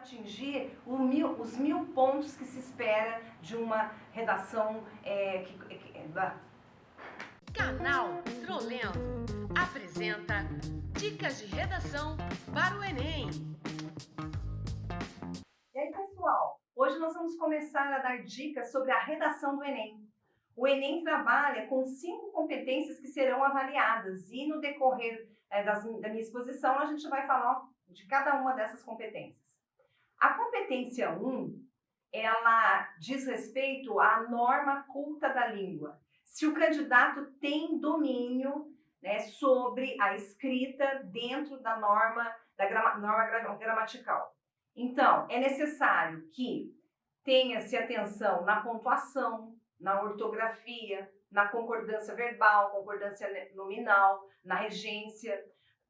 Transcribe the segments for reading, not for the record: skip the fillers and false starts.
atingir os 1.000 pontos que se espera de uma redação Canal Trolendo apresenta dicas de redação para o Enem. E aí, pessoal, hoje nós vamos começar a dar dicas sobre a redação do Enem. O Enem trabalha com 5 competências que serão avaliadas e no decorrer da minha exposição a gente vai falar de cada uma dessas competências. A competência 1, ela diz respeito à norma culta da língua. Se o candidato tem domínio, sobre a escrita dentro da norma gramatical. Então, é necessário que tenha-se atenção na pontuação, na ortografia, na concordância verbal, concordância nominal, na regência.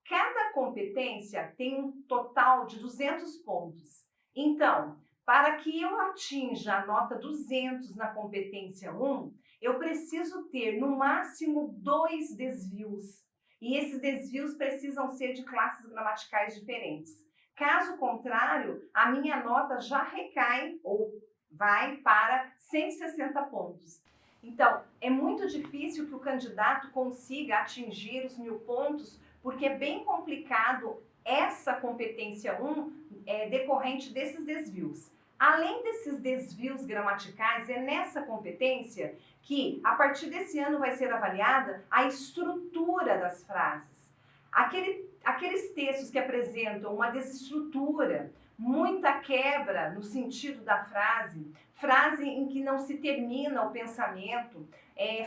Cada competência tem um total de 200 pontos. Então, para que eu atinja a nota 200 na competência 1, eu preciso ter no máximo 2 desvios. E esses desvios precisam ser de classes gramaticais diferentes. Caso contrário, a minha nota já recai ou vai para 160 pontos. Então, é muito difícil que o candidato consiga atingir os 1.000 pontos, porque é bem complicado essa competência 1 decorrente desses desvios. Além desses desvios gramaticais, é nessa competência que, a partir desse ano, vai ser avaliada a estrutura das frases. Aqueles textos que apresentam uma desestrutura, muita quebra no sentido da frase em que não se termina o pensamento,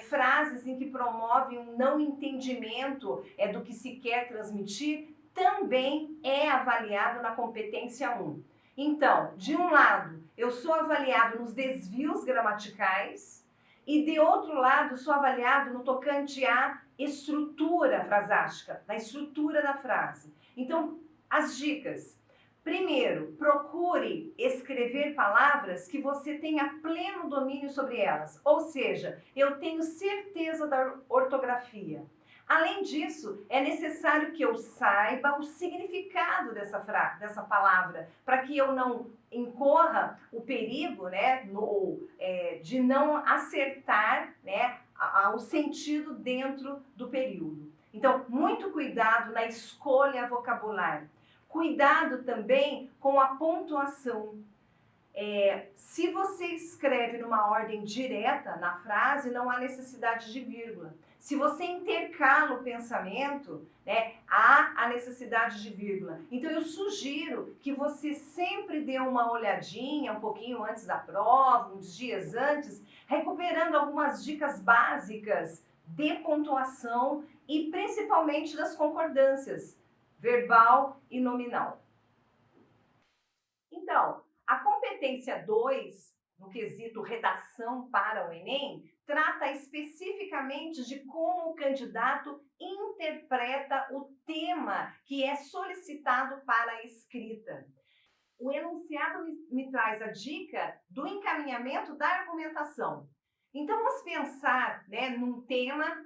frases em que promovem um não entendimento do que se quer transmitir, também é avaliado na competência 1. Então, de um lado, eu sou avaliado nos desvios gramaticais e, de outro lado, sou avaliado no tocante à estrutura frasástica, na estrutura da frase. Então, as dicas. Primeiro, procure escrever palavras que você tenha pleno domínio sobre elas, ou seja, eu tenho certeza da ortografia. Além disso, é necessário que eu saiba o significado dessa palavra, para que eu não incorra o perigo de não acertar o sentido dentro do período. Então, muito cuidado na escolha vocabular. Cuidado também com a pontuação. Se você escreve numa ordem direta na frase, não há necessidade de vírgula. Se você intercala o pensamento, há a necessidade de vírgula. Então, eu sugiro que você sempre dê uma olhadinha um pouquinho antes da prova, uns dias antes, recuperando algumas dicas básicas de pontuação e principalmente das concordâncias verbal e nominal. Então, a competência 2, no quesito redação para o Enem, trata especificamente de como o candidato interpreta o tema que é solicitado para a escrita. O enunciado me traz a dica do encaminhamento da argumentação. Então, vamos pensar num tema,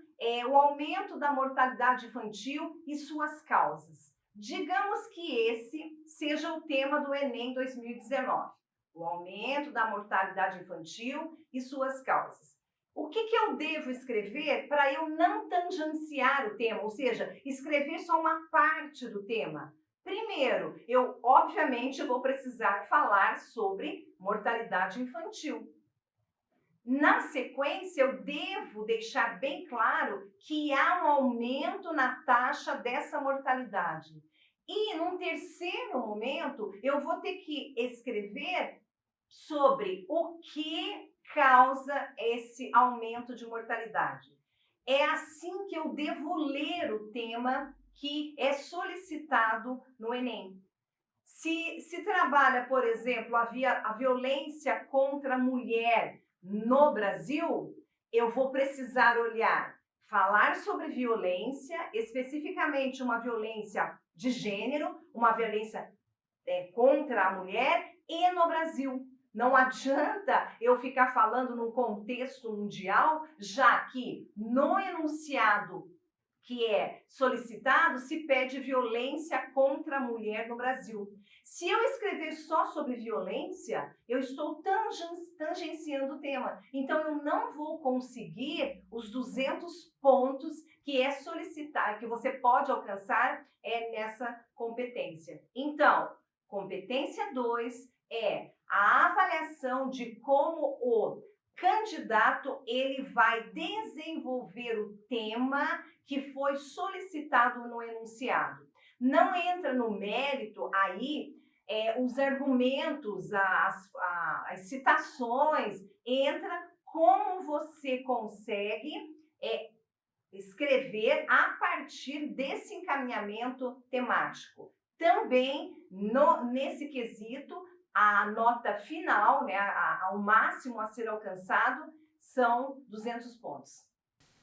o aumento da mortalidade infantil e suas causas. Digamos que esse seja o tema do Enem 2019, o aumento da mortalidade infantil e suas causas. O que eu devo escrever para eu não tangenciar o tema, ou seja, escrever só uma parte do tema? Primeiro, eu obviamente vou precisar falar sobre mortalidade infantil. Na sequência, eu devo deixar bem claro que há um aumento na taxa dessa mortalidade. E, num terceiro momento, eu vou ter que escrever sobre o que causa esse aumento de mortalidade. É assim que eu devo ler o tema que é solicitado no Enem. Se trabalha, por exemplo, a violência contra a mulher no Brasil, eu vou precisar falar sobre violência, especificamente uma violência de gênero, uma violência contra a mulher e no Brasil. Não adianta eu ficar falando num contexto mundial, já que no enunciado que é solicitado se pede violência contra a mulher no Brasil. Se eu escrever só sobre violência, eu estou tangenciando o tema. Então, eu não vou conseguir os 200 pontos que é solicitar, que você pode alcançar nessa competência. Então, competência 2 é a avaliação de como o candidato ele vai desenvolver o tema que foi solicitado no enunciado. Não entra no mérito aí os argumentos, as citações, entra como você consegue escrever a partir desse encaminhamento temático. Também, nesse quesito, a nota final, né, ao máximo a ser alcançado, são 200 pontos.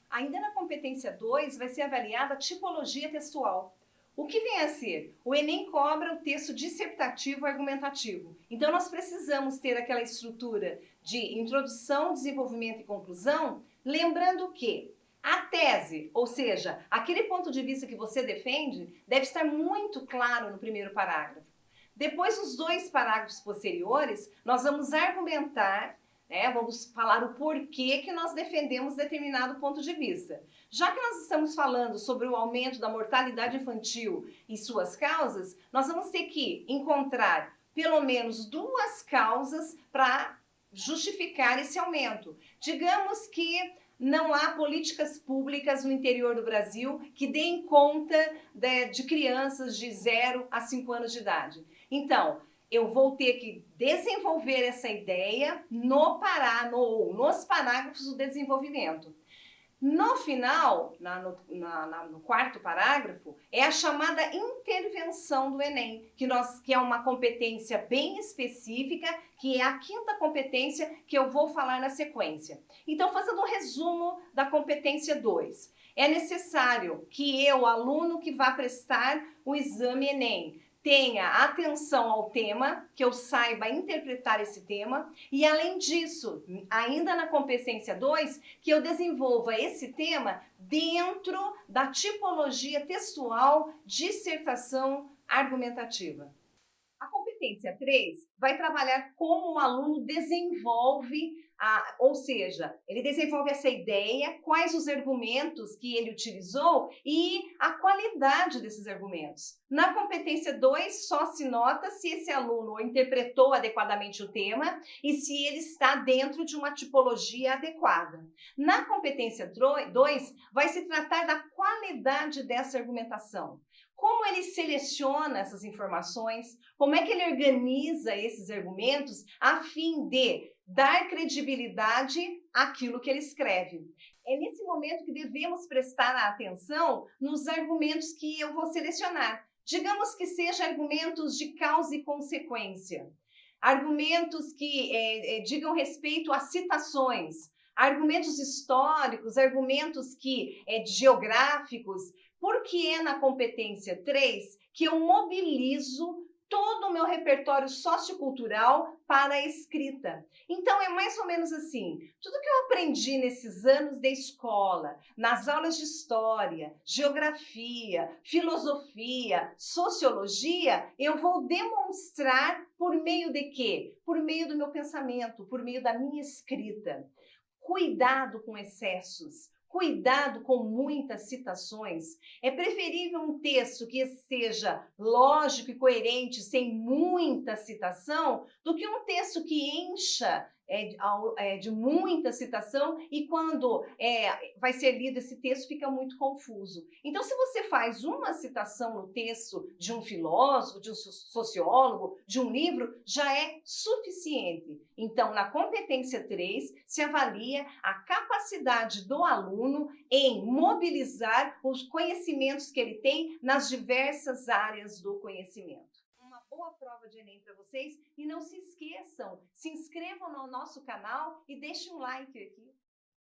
Ainda na competência 2, vai ser avaliada a tipologia textual. O que vem a ser? O Enem cobra o texto dissertativo argumentativo. Então, nós precisamos ter aquela estrutura de introdução, desenvolvimento e conclusão, lembrando que a tese, ou seja, aquele ponto de vista que você defende, deve estar muito claro no primeiro parágrafo. Depois, os 2 parágrafos posteriores, nós vamos argumentar, vamos falar o porquê que nós defendemos determinado ponto de vista. Já que nós estamos falando sobre o aumento da mortalidade infantil e suas causas, nós vamos ter que encontrar pelo menos 2 causas para justificar esse aumento. Digamos que não há políticas públicas no interior do Brasil que deem conta de crianças de 0 a 5 anos de idade. Então, eu vou ter que desenvolver essa ideia nos parágrafos do desenvolvimento. No final, no 4º parágrafo, é a chamada intervenção do Enem, que é uma competência bem específica, que é a 5ª competência que eu vou falar na sequência. Então, fazendo um resumo da competência 2, é necessário que eu, aluno que vá prestar o exame Enem, tenha atenção ao tema, que eu saiba interpretar esse tema, e além disso, ainda na competência 2, que eu desenvolva esse tema dentro da tipologia textual, dissertação argumentativa. A competência 3 vai trabalhar como o aluno desenvolve, ou seja, ele desenvolve essa ideia, quais os argumentos que ele utilizou e a qualidade desses argumentos. Na competência 2, só se nota se esse aluno interpretou adequadamente o tema e se ele está dentro de uma tipologia adequada. Na competência 2, vai se tratar da qualidade dessa argumentação. Como ele seleciona essas informações, como é que ele organiza esses argumentos a fim de dar credibilidade àquilo que ele escreve. É nesse momento que devemos prestar atenção nos argumentos que eu vou selecionar. Digamos que sejam argumentos de causa e consequência, argumentos que digam respeito a citações, argumentos históricos, argumentos geográficos, porque é na competência 3 que eu mobilizo todo o meu repertório sociocultural para a escrita. Então, é mais ou menos assim, tudo que eu aprendi nesses anos de escola, nas aulas de história, geografia, filosofia, sociologia, eu vou demonstrar por meio de quê? Por meio do meu pensamento, por meio da minha escrita. Cuidado com excessos. Cuidado com muitas citações. É preferível um texto que seja lógico e coerente, sem muita citação, do que um texto que encha de muita citação e quando vai ser lido esse texto fica muito confuso. Então, se você faz uma citação no texto de um filósofo, de um sociólogo, de um livro, já é suficiente. Então, na competência 3, se avalia a capacidade do aluno em mobilizar os conhecimentos que ele tem nas diversas áreas do conhecimento. Boa prova de Enem para vocês e não se esqueçam, se inscrevam no nosso canal e deixem um like aqui.